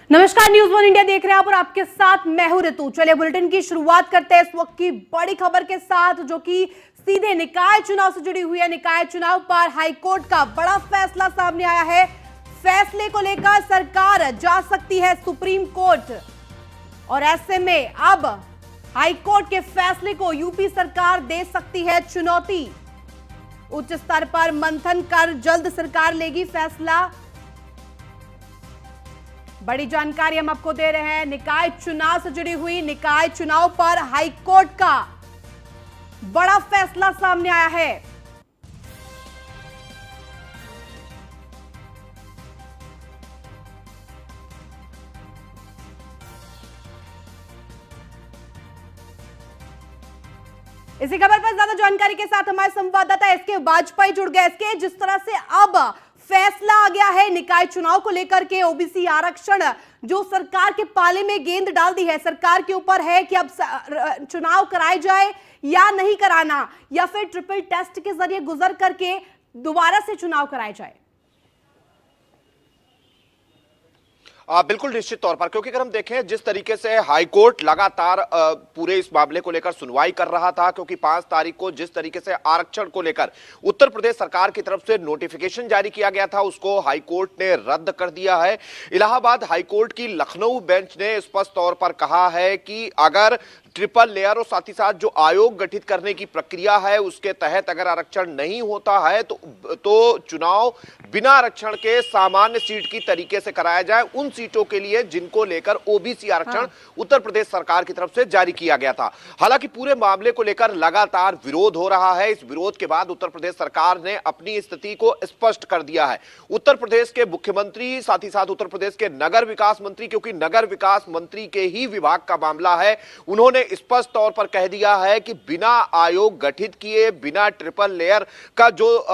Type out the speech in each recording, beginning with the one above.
नमस्कार, news one India देख रहे हैं आप और आपके साथ मैं हूं ऋतु। चलिए बुलेटिन की शुरुआत करते हैं इस वक्त की बड़ी खबर के साथ, जो कि सीधे निकाय चुनाव से जुड़ी हुई है। निकाय चुनाव पर हाईकोर्ट का बड़ा फैसला सामने आया है। फैसले को लेकर सरकार जा सकती है सुप्रीम कोर्ट, और ऐसे में अब हाईकोर्ट के फैसले को यूपी सरकार दे सकती है चुनौती। उच्च स्तर पर मंथन कर जल्द सरकार लेगी फैसला। बड़ी जानकारी हम आपको दे रहे हैं निकाय चुनाव से जुड़ी हुई। निकाय चुनाव पर हाईकोर्ट का बड़ा फैसला सामने आया है। इसी खबर पर ज्यादा जानकारी के साथ हमारे संवाददाता एसके वाजपेयी जुड़ गए। एसके, जिस तरह से अब फैसला आ गया है निकाय चुनाव को लेकर के, ओबीसी आरक्षण जो सरकार के पाले में गेंद डाल दी है, सरकार के ऊपर है कि अब चुनाव कराए जाए या नहीं कराना, या फिर ट्रिपल टेस्ट के जरिए गुजर करके दोबारा से चुनाव कराए जाए। बिल्कुल निश्चित तौर पर, क्योंकि अगर हम देखें जिस तरीके से हाईकोर्ट लगातार पूरे इस मामले को लेकर सुनवाई कर रहा था, क्योंकि 5 तारीख को जिस तरीके से आरक्षण को लेकर उत्तर प्रदेश सरकार की तरफ से नोटिफिकेशन जारी किया गया था, उसको हाईकोर्ट ने रद्द कर दिया है। इलाहाबाद हाईकोर्ट की लखनऊ बेंच ने स्पष्ट तौर पर कहा है कि अगर ट्रिपल लेयर और साथ ही साथ जो आयोग गठित करने की प्रक्रिया है उसके तहत अगर आरक्षण नहीं होता है तो चुनाव बिना आरक्षण के सामान्य सीट की तरीके से कराया जाए, उन सीटों के लिए जिनको लेकर ओबीसी आरक्षण उत्तर प्रदेश सरकार की तरफ से जारी किया गया था। हालांकि पूरे मामले को लेकर लगातार विरोध हो रहा है। इस विरोध के बाद उत्तर प्रदेश सरकार ने अपनी स्थिति को स्पष्ट कर दिया है। उत्तर प्रदेश के मुख्यमंत्री, साथ ही साथ उत्तर प्रदेश के नगर विकास मंत्री, क्योंकि नगर विकास मंत्री के ही विभाग का मामला है, उन्होंने स्पष्ट तौर पर कह दिया है कि बिना आयोग गठित किए, बिना ट्रिपल लेयर का जो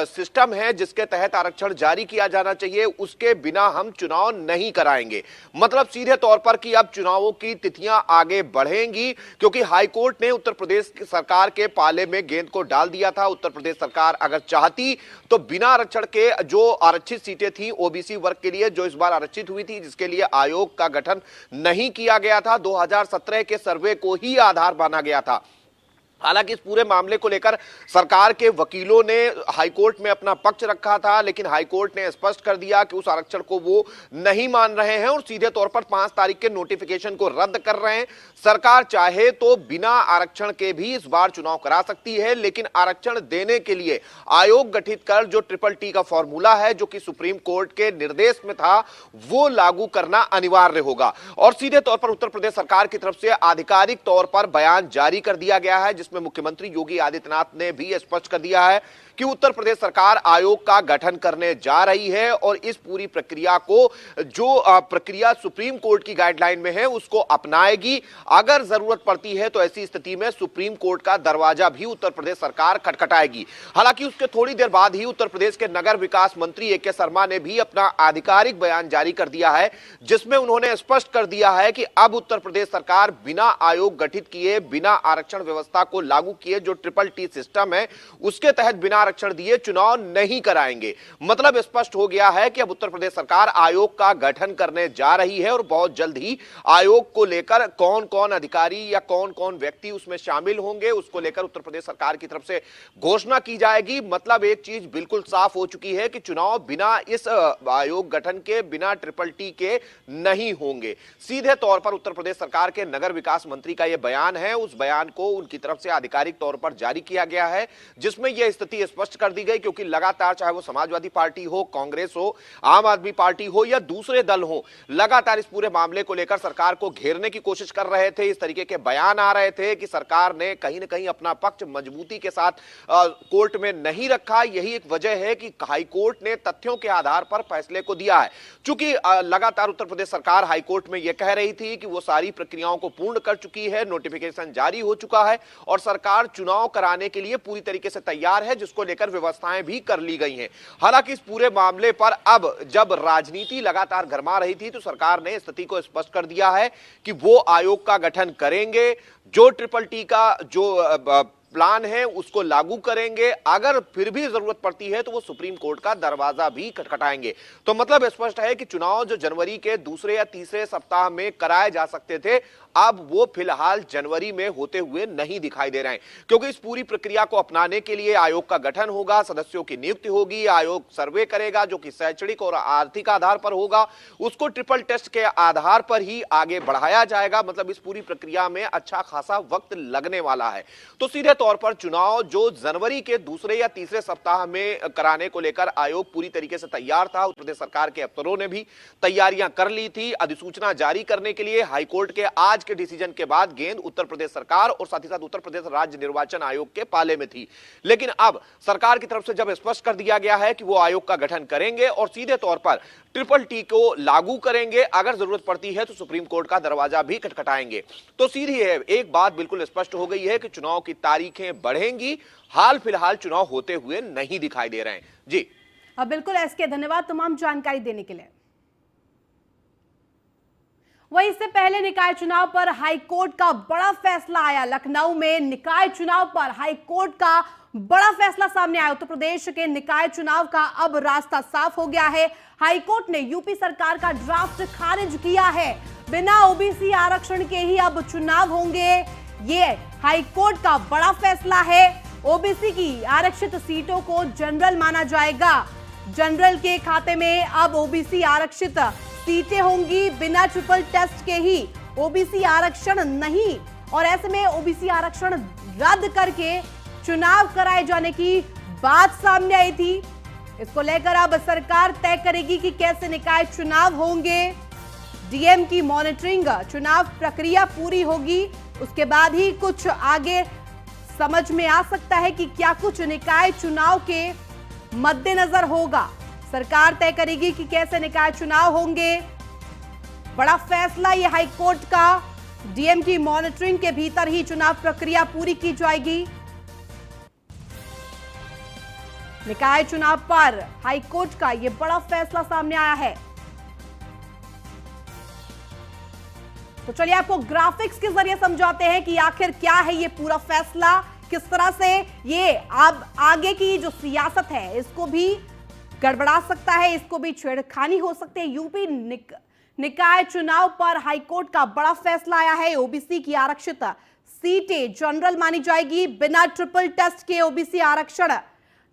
सिस्टम है जिसके तहत आरक्षण जारी किया जाना चाहिए, उसके बिना हम चुनाव नहीं कराएंगे। मतलब सीधे तौर पर कि अब चुनावों की तिथियां आगे बढ़ेंगी, क्योंकि हाईकोर्ट ने उत्तर प्रदेश सरकार के पाले में गेंद को डाल दिया था। उत्तर प्रदेश सरकार अगर चाहती तो बिना आरक्षण के जो आरक्षित सीटें थी ओबीसी वर्ग के लिए, जो इस बार आरक्षित हुई थी, जिसके लिए आयोग का गठन नहीं किया गया था, 2017 के सर्वे को ही आधार माना गया था। हालांकि इस पूरे मामले को लेकर सरकार के वकीलों ने हाईकोर्ट में अपना पक्ष रखा था, लेकिन हाईकोर्ट ने स्पष्ट कर दिया कि उस आरक्षण को वो नहीं मान रहे हैं और सीधे तौर पर 5 तारीख के नोटिफिकेशन को रद्द कर रहे हैं। सरकार चाहे तो बिना आरक्षण के भी इस बार चुनाव करा सकती है, लेकिन आरक्षण देने के लिए आयोग गठित कर जो ट्रिपल टी का फॉर्मूला है, जो कि सुप्रीम कोर्ट के निर्देश में था, वो लागू करना अनिवार्य होगा। और सीधे तौर पर उत्तर प्रदेश सरकार की तरफ से आधिकारिक तौर पर बयान जारी कर दिया गया है, में मुख्यमंत्री योगी आदित्यनाथ ने भी स्पष्ट कर दिया है कि उत्तर प्रदेश सरकार आयोग का गठन करने जा रही है और इस पूरी प्रक्रिया को, जो प्रक्रिया सुप्रीम कोर्ट की गाइडलाइन में है, उसको अपनाएगी। अगर जरूरत पड़ती है तो ऐसी स्थिति में सुप्रीम कोर्ट का दरवाजा भी उत्तर प्रदेश सरकार खटखटाएगी। हालांकि उसके थोड़ी देर बाद ही उत्तर प्रदेश के नगर विकास मंत्री ए.के. शर्मा ने भी अपना आधिकारिक बयान जारी कर दिया है, जिसमें उन्होंने स्पष्ट कर दिया है कि अब उत्तर प्रदेश सरकार बिना आयोग गठित किए, बिना आरक्षण व्यवस्था को लागू किए, जो ट्रिपल टी सिस्टम है उसके तहत बिना आरक्षण दिए चुनाव नहीं कराएंगे। मतलब स्पष्ट हो गया है कि अब उत्तर प्रदेश सरकार आयोग का गठन करने जा रही है और बहुत जल्द ही आयोग को लेकर कौन कौन अधिकारी या कौन कौन व्यक्ति उसमें शामिल होंगे, उसको लेकर उत्तर प्रदेश सरकार की तरफ से घोषणा की जाएगी। मतलब एक चीज बिल्कुल साफ हो चुकी है कि चुनाव बिना इस आयोग गठन के, बिना ट्रिपल टी के नहीं होंगे। सीधे तौर पर उत्तर प्रदेश सरकार के नगर विकास मंत्री का यह बयान है, उस बयान को उनकी तरफ से आधिकारिक तौर पर जारी किया गया है, जिसमें यह स्थिति स्पष्ट कर दी गई, क्योंकि लगातार चाहे वो समाजवादी पार्टी हो, कांग्रेस हो, आम आदमी पार्टी हो या दूसरे दल हो, लगातार इस पूरे मामले को लेकर सरकार को घेरने की कोशिश कर रहे थे। इस तरीके के बयान आ रहे थे कि सरकार ने कहीं ना कहीं अपना पक्ष मजबूती के साथ कोर्ट में नहीं रखा। यही एक वजह है कि हाईकोर्ट ने तथ्यों के आधार पर फैसले को दिया है। चूंकि लगातार उत्तर प्रदेश सरकार हाईकोर्ट में यह कह रही थी कि वो सारी प्रक्रियाओं को पूर्ण कर चुकी है, नोटिफिकेशन जारी हो चुका है और सरकार चुनाव कराने के लिए पूरी तरीके से तैयार है, जिसको लेकर व्यवस्थाएं भी कर ली गई हैं। हालांकि इस पूरे मामले पर अब जब राजनीति लगातार गरमा रही थी, तो सरकार ने स्थिति को स्पष्ट कर दिया है कि वो आयोग का गठन करेंगे। जो ट्रिपल टी का जो प्लान है उसको लागू करेंगे, अगर फिर भी जरूरत पड़ती है तो वो सुप्रीम कोर्ट का दरवाजा भी खटखटाएंगे। तो मतलब स्पष्ट है कि चुनाव जो जनवरी के दूसरे या तीसरे सप्ताह में कराए जा सकते थे, अब वो फिलहाल जनवरी में होते हुए नहीं दिखाई दे रहे हैं, क्योंकि इस पूरी प्रक्रिया को अपनाने के लिए आयोग का गठन होगा, सदस्यों की नियुक्ति होगी, आयोग सर्वे करेगा जो कि शैक्षणिक और आर्थिक आधार पर होगा, उसको ट्रिपल टेस्ट के आधार पर ही आगे बढ़ाया जाएगा। मतलब इस पूरी प्रक्रिया में अच्छा खासा वक्त लगने वाला है। तो सीधे तौर पर चुनाव जो जनवरी के दूसरे या तीसरे सप्ताह में कराने को लेकर आयोग पूरी तरीके से तैयार था। उत्तर प्रदेश सरकार के अफसरों ने भी तैयारियां कर ली थी। अधिसूचना जारी करने के लिए हाईकोर्ट के आज के डिसीजन के बाद गेंद उत्तर प्रदेश सरकार और साथ ही साथ उत्तर प्रदेश राज्य निर्वाचन आयोग के पाले में थी। लेकिन अब सरकार की तरफ से जब स्पष्ट कर दिया गया है कि वो आयोग का गठन करेंगे और सीधे तौर पर ट्रिपल टी को लागू करेंगे, अगर जरूरत पड़ती है तो सुप्रीम कोर्ट का दरवाजा भी खटखटाएंगे, तो सीधी है एक बात बिल्कुल स्पष्ट हो गई है कि चुनाव की तारीखें बढ़ेंगी। हाल फिलहाल चुनाव होते हुए नहीं दिखाई दे रहे हैं। जी बिल्कुल एसके, धन्यवाद तमाम जानकारी देने के लिए। वहीं इससे पहले निकाय चुनाव पर हाईकोर्ट का बड़ा फैसला आया। लखनऊ में निकाय चुनाव पर हाईकोर्ट का बड़ा फैसला सामने आया। उत्तर प्रदेश के निकाय चुनाव का अब रास्ता साफ हो गया है। हाईकोर्ट ने यूपी सरकार का ड्राफ्ट खारिज किया है। बिना ओबीसी आरक्षण के ही अब चुनाव होंगे, ये हाईकोर्ट का बड़ा फैसला है। ओबीसी की आरक्षित सीटों को जनरल माना जाएगा। जनरल के खाते में अब ओबीसी आरक्षित सीटें होंगी। बिना ट्रिपल टेस्ट के ही ओबीसी आरक्षण नहीं, और ऐसे में ओबीसी आरक्षण रद्द करके चुनाव कराए जाने की बात सामने आई थी। इसको लेकर अब सरकार तय करेगी कि कैसे निकाय चुनाव होंगे। डीएम की मॉनिटरिंग, चुनाव प्रक्रिया पूरी होगी, उसके बाद ही कुछ आगे समझ में आ सकता है कि क्या कुछ निकाय चुनाव के मद्देनजर होगा। सरकार तय करेगी कि कैसे निकाय चुनाव होंगे। बड़ा फैसला ये हाईकोर्ट का। डीएम की मॉनिटरिंग के भीतर ही चुनाव प्रक्रिया पूरी की जाएगी। निकाय चुनाव पर हाईकोर्ट का यह बड़ा फैसला सामने आया है। तो चलिए आपको ग्राफिक्स के जरिए समझाते हैं कि आखिर क्या है ये पूरा फैसला, किस तरह से ये अब आगे की जो सियासत है इसको भी गड़बड़ा सकता है, इसको भी छेड़खानी हो सकती है। यूपी निकाय चुनाव पर हाईकोर्ट का बड़ा फैसला आया है। ओबीसी की आरक्षित सीटें जनरल मानी जाएगी। बिना ट्रिपल टेस्ट के ओबीसी आरक्षण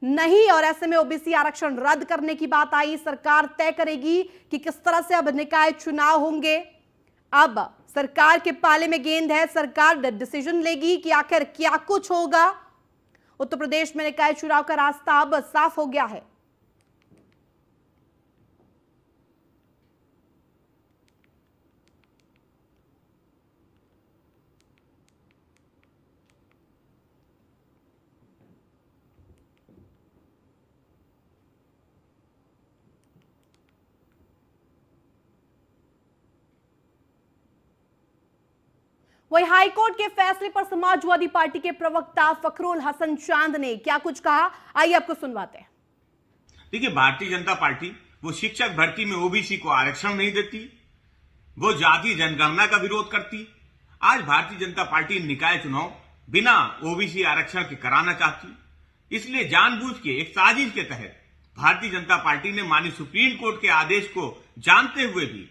नहीं, और ऐसे में ओबीसी आरक्षण रद्द करने की बात आई। सरकार तय करेगी कि किस तरह से अब निकाय चुनाव होंगे। अब सरकार के पाले में गेंद है। सरकार डिसीजन लेगी कि आखिर क्या कुछ होगा। उत्तर प्रदेश में निकाय चुनाव का रास्ता अब साफ हो गया है। वही हाईकोर्ट के फैसले पर समाजवादी पार्टी के प्रवक्ता फखरुल हसन चांद ने क्या कुछ कहा, आइए आपको सुनवाते हैं। देखिए, भारतीय जनता पार्टी वो शिक्षक भर्ती में ओबीसी को आरक्षण नहीं देती, वो जाति जनगणना का विरोध करती। आज भारतीय जनता पार्टी निकाय चुनाव बिना ओबीसी आरक्षण के कराना चाहती। इसलिए जानबूझ के एक साजिश के तहत भारतीय जनता पार्टी ने माननीय सुप्रीम कोर्ट के आदेश को जानते हुए भी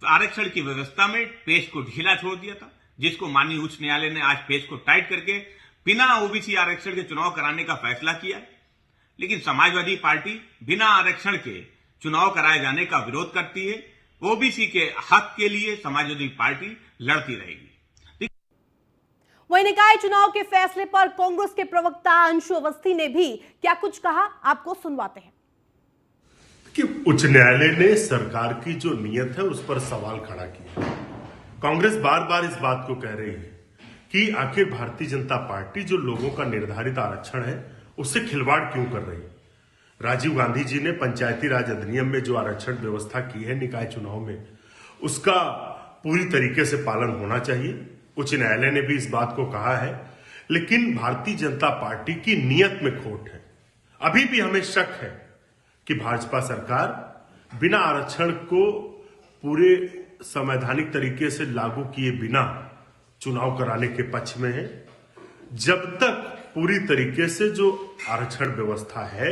आरक्षण की व्यवस्था में पेज को ढीला छोड़ दिया था, जिसको माननीय उच्च न्यायालय ने आज पेज को टाइट करके बिना ओबीसी आरक्षण के चुनाव कराने का फैसला किया। लेकिन समाजवादी पार्टी बिना आरक्षण के चुनाव कराए जाने का विरोध करती है। ओबीसी के हक के लिए समाजवादी पार्टी लड़ती रहेगी। वही निकाय चुनाव के फैसले पर कांग्रेस के प्रवक्ता अंशु अवस्थी ने भी क्या कुछ कहा, आपको सुनवाते हैं। कि उच्च न्यायालय ने सरकार की जो नीयत है उस पर सवाल खड़ा किया। कांग्रेस बार बार इस बात को कह रही है कि आखिर भारतीय जनता पार्टी जो लोगों का निर्धारित आरक्षण है उससे खिलवाड़ क्यों कर रही है। राजीव गांधी जी ने पंचायती राज अधिनियम में जो आरक्षण व्यवस्था की है निकाय चुनाव में, उसका पूरी तरीके से पालन होना चाहिए। उच्च न्यायालय ने भी इस बात को कहा है, लेकिन भारतीय जनता पार्टी की नीयत में खोट है। अभी भी हमें शक है कि भाजपा सरकार बिना आरक्षण को पूरे संवैधानिक तरीके से लागू किए बिना चुनाव कराने के पक्ष में है। जब तक पूरी तरीके से जो आरक्षण व्यवस्था है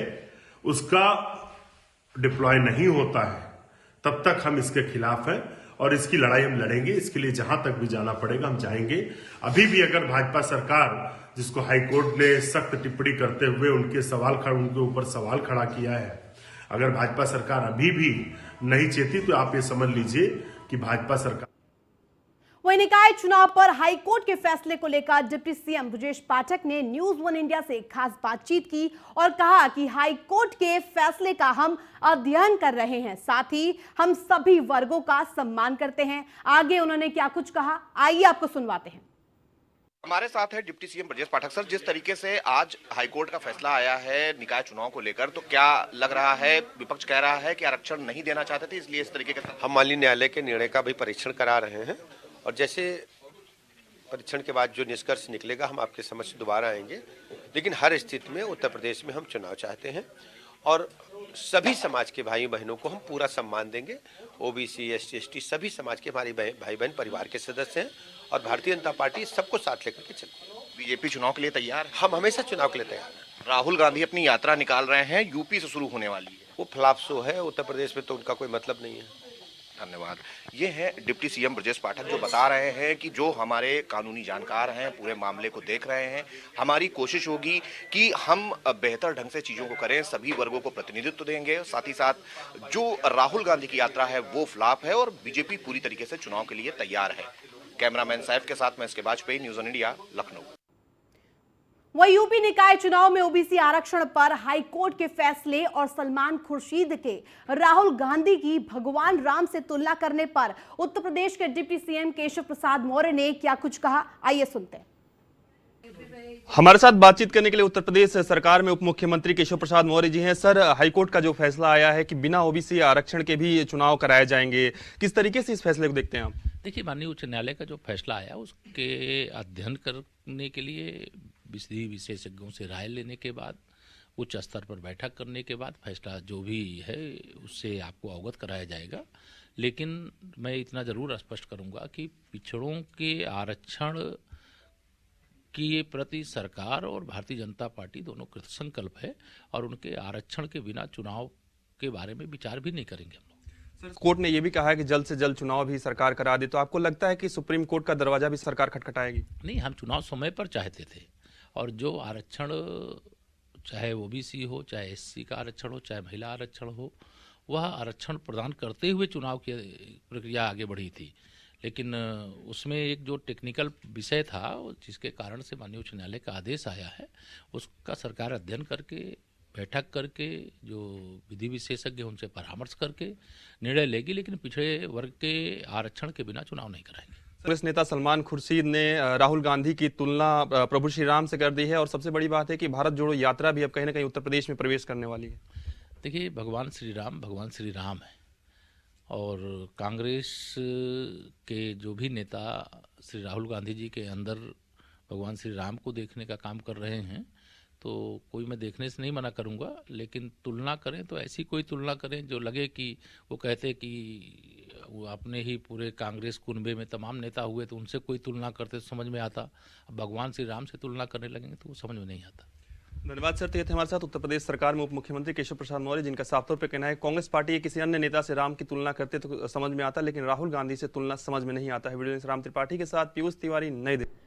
उसका डिप्लॉय नहीं होता है तब तक हम इसके खिलाफ हैं और इसकी लड़ाई हम लड़ेंगे। इसके लिए जहां तक भी जाना पड़ेगा हम जाएंगे। अभी भी अगर भाजपा सरकार, जिसको हाईकोर्ट ने सख्त टिप्पणी करते हुए उनके ऊपर सवाल खड़ा किया है, अगर भाजपा सरकार अभी भी नहीं चेती तो आप ये समझ लीजिए कि भाजपा सरकार। वहीं निकाय चुनाव पर हाईकोर्ट के फैसले को लेकर डिप्टी सीएम ब्रजेश पाठक ने न्यूज वन इंडिया से खास बातचीत की और कहा कि हाईकोर्ट के फैसले का हम अध्ययन कर रहे हैं, साथ ही हम सभी वर्गों का सम्मान करते हैं। आगे उन्होंने क्या कुछ कहा, आइए आपको सुनवाते हैं। हमारे साथ है deputy CM Brajesh Pathak. Sir, जिस तरीके से आज हाईकोर्ट का फैसला आया है निकाय चुनाव को लेकर, तो क्या लग रहा है, विपक्ष कह रहा है कि आरक्षण नहीं देना चाहते थे इसलिए इस तरीके का हम माननीय न्यायालय के निर्णय का भी परीक्षण करा रहे हैं और जैसे परीक्षण के बाद जो निष्कर्ष निकलेगा हम आपके समक्ष दोबारा आएंगे। लेकिन हर स्थिति में उत्तर प्रदेश में हम चुनाव चाहते हैं और सभी समाज के भाई बहनों को हम पूरा सम्मान देंगे। ओबीसी, एसटी, एसटी सभी समाज के हमारे भाई बहन परिवार के सदस्य हैं और भारतीय जनता पार्टी सबको साथ लेकर के चलती है। बीजेपी चुनाव के लिए तैयार है? हम हमेशा चुनाव के लिए तैयार हैं। राहुल गांधी अपनी यात्रा निकाल रहे हैं, यूपी से शुरू होने वाली है। वो फ्लॉप शो है, उत्तर प्रदेश में तो उनका कोई मतलब नहीं है। धन्यवाद। ये है डिप्टी सीएम ब्रजेश पाठक जो बता रहे हैं कि जो हमारे कानूनी जानकार हैं पूरे मामले को देख रहे हैं, हमारी कोशिश होगी कि हम बेहतर ढंग से चीजों को करें, सभी वर्गों को प्रतिनिधित्व देंगे। साथ ही साथ जो राहुल गांधी की यात्रा है वो फ्लॉप है और बीजेपी पूरी तरीके से चुनाव के लिए तैयार है। कैमरामैन सैफ के साथ मैं इसके Vajpayee, news on India, Lucknow. वही यूपी निकाय चुनाव में ओबीसी आरक्षण पर हाईकोर्ट के फैसले और सलमान खुर्शीद के राहुल गांधी की भगवान राम से तुलना करने पर उत्तर प्रदेश के डिप्टी सीएम केशव प्रसाद मौर्य ने क्या कुछ कहा, आइए सुनते हैं। हमारे साथ बातचीत करने के लिए उत्तर प्रदेश सरकार में उप मुख्यमंत्री केशव प्रसाद मौर्य जी हैं। सर, हाईकोर्ट का जो फैसला आया है कि बिना ओबीसी आरक्षण के भी चुनाव कराए जाएंगे, किस तरीके से इस फैसले को देखते हैं आप? देखिए, माननीय उच्च न्यायालय का जो फैसला आया उसके अध्ययन करने के लिए विधि विशेषज्ञों से राय लेने के बाद, उच्च स्तर पर बैठक करने के बाद फैसला जो भी है उससे आपको अवगत कराया जाएगा। लेकिन मैं इतना जरूर स्पष्ट करूंगा कि पिछड़ों के आरक्षण के प्रति सरकार और भारतीय जनता पार्टी दोनों कृतसंकल्प है और उनके आरक्षण के बिना चुनाव के बारे में विचार भी नहीं करेंगे हम लोग। सर, कोर्ट ने यह भी कहा है कि जल्द से जल्द चुनाव भी सरकार करा दे, तो आपको लगता है कि सुप्रीम कोर्ट का दरवाजा भी सरकार खटखटाएगी? नहीं, हम चुनाव समय पर चाहते थे और जो आरक्षण, चाहे ओबीसी हो, चाहे एससी का आरक्षण हो, चाहे महिला आरक्षण हो, वह आरक्षण प्रदान करते हुए चुनाव की प्रक्रिया आगे बढ़ी थी। लेकिन उसमें एक जो टेक्निकल विषय था जिसके कारण से माननीय उच्च न्यायालय का आदेश आया है, उसका सरकार अध्ययन करके, बैठक करके, जो विधि विशेषज्ञ उनसे परामर्श करके निर्णय लेगी। लेकिन पिछड़े वर्ग के आरक्षण के बिना चुनाव नहीं कराएंगे। कांग्रेस नेता सलमान खुर्शीद ने राहुल गांधी की तुलना प्रभु श्री राम से कर दी है और सबसे बड़ी बात है कि भारत जोड़ो यात्रा भी अब कहीं ना कहीं उत्तर प्रदेश में प्रवेश करने वाली है। देखिए, भगवान श्री राम है और कांग्रेस के जो भी नेता श्री राहुल गांधी जी के अंदर भगवान श्री राम को देखने का काम कर रहे हैं, तो कोई मैं देखने से नहीं मना करूंगा। लेकिन तुलना करें तो ऐसी कोई तुलना करें जो लगे कि वो कहते कि वो अपने ही पूरे कांग्रेस कुनबे में तमाम नेता हुए तो उनसे कोई तुलना करते तो समझ में आता। अब भगवान श्री राम से तुलना करने लगेंगे तो वो समझ में नहीं आता। धन्यवाद सर। तो ये थे हमारे साथ उत्तर प्रदेश सरकार में उप मुख्यमंत्री केशव प्रसाद मौर्य, जिनका साफ तौर पर कहना है कांग्रेस पार्टी किसी अन्य नेता से राम की तुलना करते तो समझ में आता, लेकिन राहुल गांधी से तुलना समझ में नहीं आता है। वीडियो राम त्रिपाठी के साथ पीयूष तिवारी, नई दिल्ली।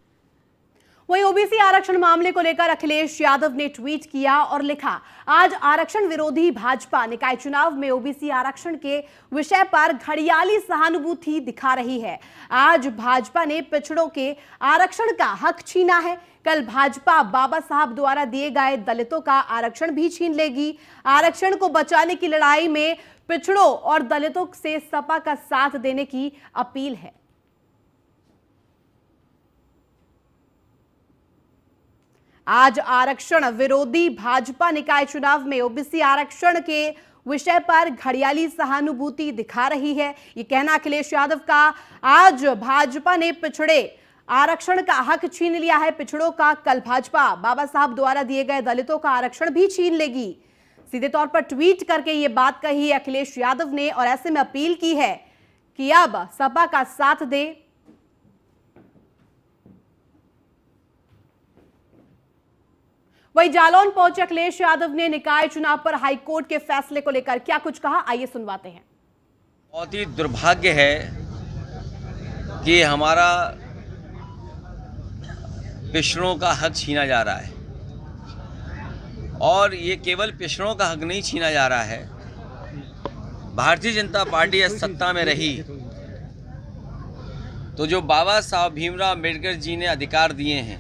वहीं ओबीसी आरक्षण मामले को लेकर अखिलेश यादव ने ट्वीट किया और लिखा, आज आरक्षण विरोधी भाजपा निकाय चुनाव में ओबीसी आरक्षण के विषय पर घड़ियाली सहानुभूति दिखा रही है। आज भाजपा ने पिछड़ों के आरक्षण का हक छीना है, कल भाजपा बाबा साहब द्वारा दिए गए दलितों का आरक्षण भी छीन लेगी। आरक्षण को बचाने की लड़ाई में पिछड़ों और दलितों से सपा का साथ देने की अपील है। आज आरक्षण विरोधी भाजपा निकाय चुनाव में ओबीसी आरक्षण के विषय पर घड़ियाली सहानुभूति दिखा रही है, ये कहना अखिलेश यादव का। आज भाजपा ने पिछड़े आरक्षण का हक छीन लिया है पिछड़ों का, कल भाजपा बाबा साहब द्वारा दिए गए दलितों का आरक्षण भी छीन लेगी। सीधे तौर पर ट्वीट करके ये बात कही है अखिलेश यादव ने और ऐसे में अपील की है कि अब सपा का साथ दे। वहीं जालौन पहुंचे अखिलेश यादव ने निकाय चुनाव पर हाईकोर्ट के फैसले को लेकर क्या कुछ कहा, आइए सुनवाते हैं। बहुत ही दुर्भाग्य है कि हमारा पिछड़ों का हक छीना जा रहा है, और ये केवल पिछड़ों का हक नहीं छीना जा रहा है। भारतीय जनता पार्टी इस सत्ता में रही तो जो बाबा साहब भीमराव अम्बेडकर जी ने अधिकार दिए हैं,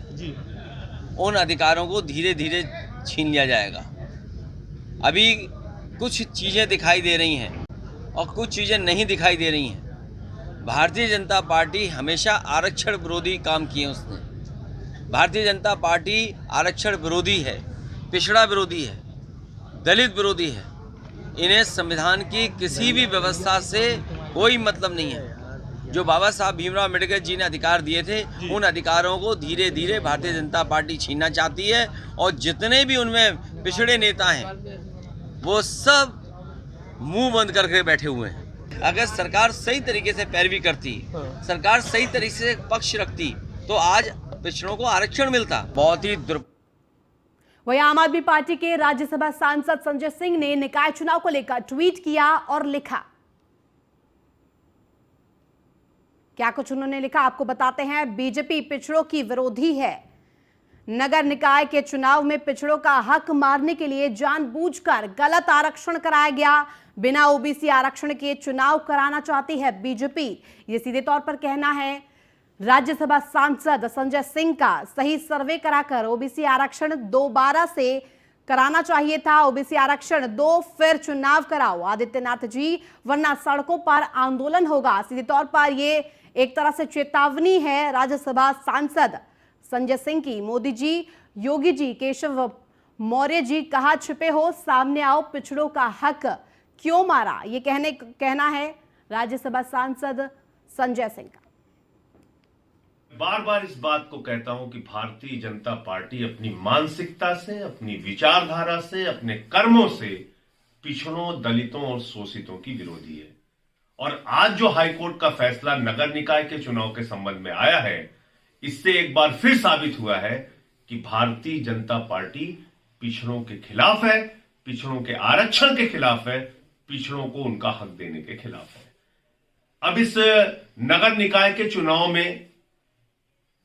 उन अधिकारों को धीरे धीरे छीन लिया जाएगा। अभी कुछ चीज़ें दिखाई दे रही हैं और कुछ चीज़ें नहीं दिखाई दे रही हैं। भारतीय जनता पार्टी हमेशा आरक्षण विरोधी काम किए उसने। भारतीय जनता पार्टी आरक्षण विरोधी है, पिछड़ा विरोधी है, दलित विरोधी है। इन्हें संविधान की किसी भी व्यवस्था से कोई मतलब नहीं है। जो बाबा साहब भीमराव अम्बेडकर जी ने अधिकार दिए थे, उन अधिकारों को धीरे धीरे भारतीय जनता पार्टी छीनना चाहती है, और जितने भी उनमें पिछड़े नेता हैं वो सब मुंह बंद करके बैठे हुए हैं। अगर सरकार सही तरीके से पैरवी करती, सरकार सही तरीके से पक्ष रखती, तो आज पिछड़ों को आरक्षण मिलता। बहुत ही वहीं आम आदमी पार्टी के राज्यसभा सांसद संजय सिंह ने निकाय चुनाव को लेकर ट्वीट किया और लिखा। क्या कुछ उन्होंने लिखा आपको बताते हैं। बीजेपी पिछड़ों की विरोधी है। नगर निकाय के चुनाव में पिछड़ों का हक मारने के लिए जानबूझकर गलत आरक्षण कराया गया। बिना ओबीसी आरक्षण के चुनाव कराना चाहती है बीजेपी। ये सीधे तौर पर कहना है राज्यसभा सांसद संजय सिंह का। सही सर्वे कराकर ओबीसी आरक्षण दोबारा से कराना चाहिए था। ओबीसी आरक्षण दो, फिर चुनाव कराओ आदित्यनाथ जी, वरना सड़कों पर आंदोलन होगा। सीधे तौर पर ये एक तरह से चेतावनी है राज्यसभा सांसद संजय सिंह की। मोदी जी, योगी जी, केशव मौर्य जी, कहां छिपे हो, सामने आओ, पिछड़ों का हक क्यों मारा, ये कहना है राज्यसभा सांसद संजय सिंह का। बार बार इस बात को कहता हूं कि भारतीय जनता पार्टी अपनी मानसिकता से, अपनी विचारधारा से, अपने कर्मों से पिछड़ों, दलितों और शोषितों की विरोधी है। और आज जो हाईकोर्ट का फैसला नगर निकाय के चुनाव के संबंध में आया है, इससे एक बार फिर साबित हुआ है कि भारतीय जनता पार्टी पिछड़ों के खिलाफ है, पिछड़ों के आरक्षण के खिलाफ है, पिछड़ों को उनका हक देने के खिलाफ है। अब इस नगर निकाय के चुनाव में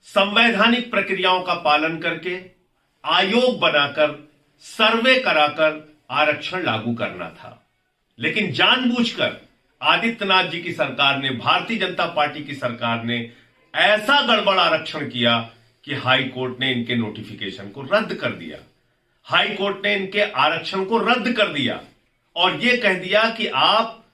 संवैधानिक प्रक्रियाओं का पालन करके आयोग बनाकर सर्वे कराकर आरक्षण लागू करना था, लेकिन जानबूझकर आदित्यनाथ जी की सरकार ने, भारतीय जनता पार्टी की सरकार ने ऐसा गड़बड़ आरक्षण किया कि हाई कोर्ट ने इनके नोटिफिकेशन को रद्द कर दिया। हाई कोर्ट ने इनके आरक्षण को रद्द कर दिया और यह कह दिया कि आप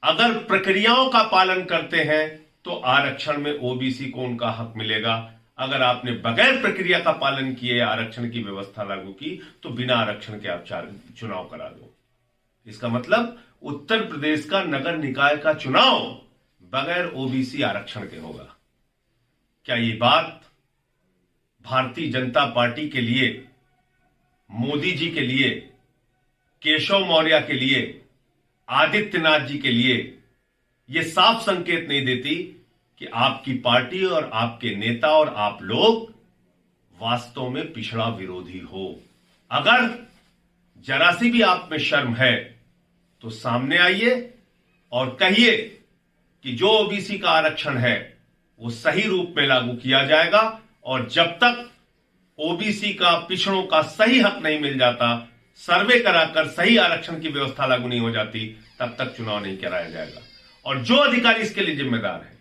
अगर प्रक्रियाओं का पालन करते हैं तो आरक्षण में ओबीसी को उनका हक मिलेगा। अगर आपने बगैर प्रक्रिया का पालन किए आरक्षण की व्यवस्था लागू की तो बिना आरक्षण के आप चुनाव करा दो। इसका मतलब उत्तर प्रदेश का नगर निकाय का चुनाव बगैर ओबीसी आरक्षण के होगा। क्या ये बात भारतीय जनता पार्टी के लिए, मोदी जी के लिए, केशव मौर्य के लिए, आदित्यनाथ जी के लिए यह साफ संकेत नहीं देती कि आपकी पार्टी और आपके नेता और आप लोग वास्तव में पिछड़ा विरोधी हो? अगर जरा सी भी आप में शर्म है तो सामने आइए और कहिए कि जो ओबीसी का आरक्षण है वो सही रूप में लागू किया जाएगा, और जब तक ओबीसी का, पिछड़ों का सही हक नहीं मिल जाता, सर्वे कराकर सही आरक्षण की व्यवस्था लागू नहीं हो जाती, तब तक चुनाव नहीं कराया जाएगा। और जो अधिकारी इसके लिए जिम्मेदार है,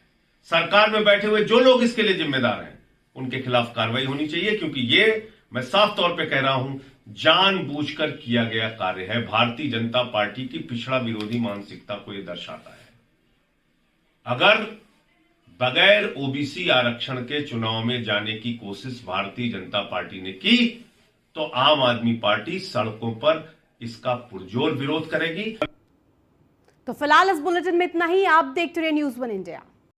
सरकार में बैठे हुए जो लोग इसके लिए जिम्मेदार हैं, उनके खिलाफ कार्रवाई होनी चाहिए, क्योंकि ये मैं साफ तौर पे कह रहा हूं जानबूझकर किया गया कार्य है। भारतीय जनता पार्टी की पिछड़ा विरोधी मानसिकता को यह दर्शाता है। अगर बगैर ओबीसी आरक्षण के चुनाव में जाने की कोशिश भारतीय जनता पार्टी ने की तो आम आदमी पार्टी सड़कों पर इसका पुरजोर विरोध करेगी। तो फिलहाल इस बुलेटिन में इतना ही। आप देखते रहिए न्यूज़ 1 इंडिया।